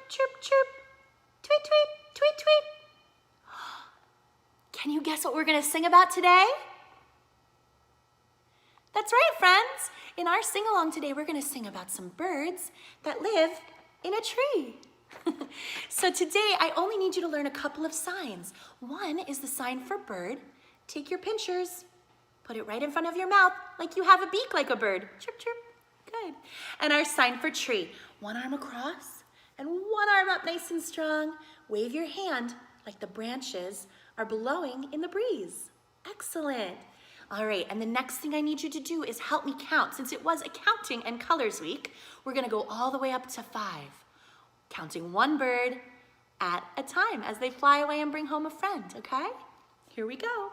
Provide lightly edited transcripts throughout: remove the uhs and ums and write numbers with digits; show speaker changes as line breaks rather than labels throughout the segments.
chirp, chirp. Tweet, tweet, tweet, tweet. Can you guess what we're gonna sing about today? That's right, friends. In our sing-along today, we're gonna sing about some birds that live in a tree. So today, I only need you to learn a couple of signs. One is the sign for bird. Take your pinchers, put it right in front of your mouth like you have a beak like a bird. Chirp, chirp. Good. And our sign for tree. One arm across and one arm up nice and strong. Wave your hand like the branches are blowing in the breeze. Excellent. All right, and the next thing I need you to do is help me count. Since it was a counting and colors week, we're gonna go all the way up to 5, counting one bird at a time as they fly away and bring home a friend, okay? Here we go.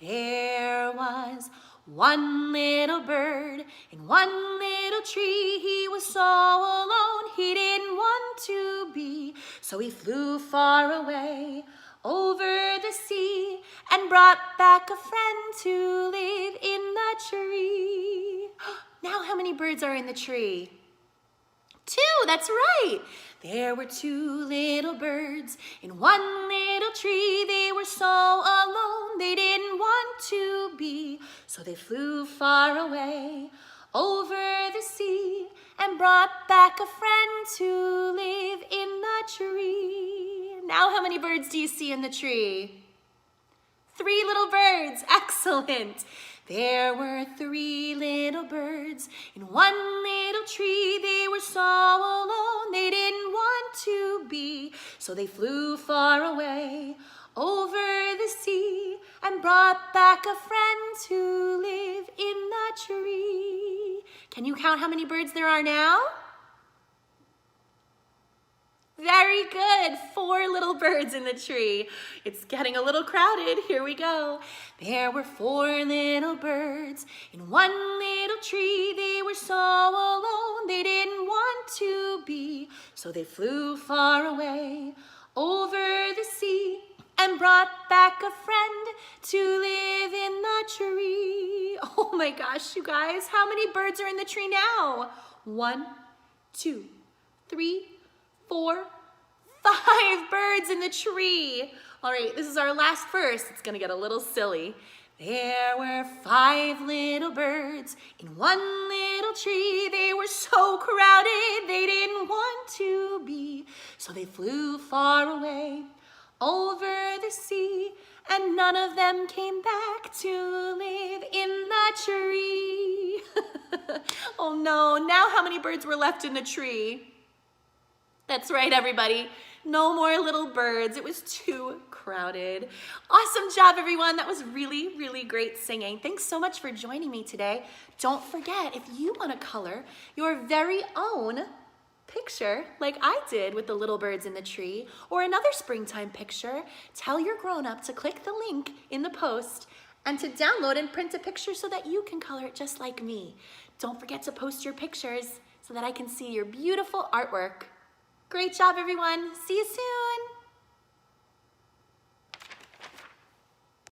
There was one little bird in one little tree. He was so alone, he didn't want to be. So he flew far away over the sea and brought back a friend to live in the tree. Now how many birds are in the tree? 2, that's right. There were 2 little birds in one little tree. They were so alone, they didn't want to be. So they flew far away over the sea and brought back a friend to live in the tree. Now how many birds do you see in the tree? 3 little birds, excellent. There were 3 little birds in one little tree. They were so alone, they didn't want to be. So they flew far away over the sea and brought back a friend to live in the tree. Can you count how many birds there are now? Very good, 4 little birds in the tree. It's getting a little crowded, here we go. There were 4 little birds in one little tree. They were so alone, they didn't want to be. So they flew far away over the sea and brought back a friend to live in the tree. Oh my gosh, you guys, how many birds are in the tree now? 1, 2, 3, 4, 5 birds in the tree. All right, this is our last verse. It's gonna get a little silly. There were 5 little birds in one little tree. They were so crowded, they didn't want to be. So they flew far away over the sea, and none of them came back to live in the tree. Oh no, now how many birds were left in the tree? That's right, everybody. No more little birds. It was too crowded. Awesome job, everyone. That was really, really great singing. Thanks so much for joining me today. Don't forget, if you want to color your very own picture like I did with the little birds in the tree, or another springtime picture, tell your grown-up to click the link in the post and to download and print a picture so that you can color it just like me. Don't forget to post your pictures so that I can see your beautiful artwork. Great job, everyone. See you soon.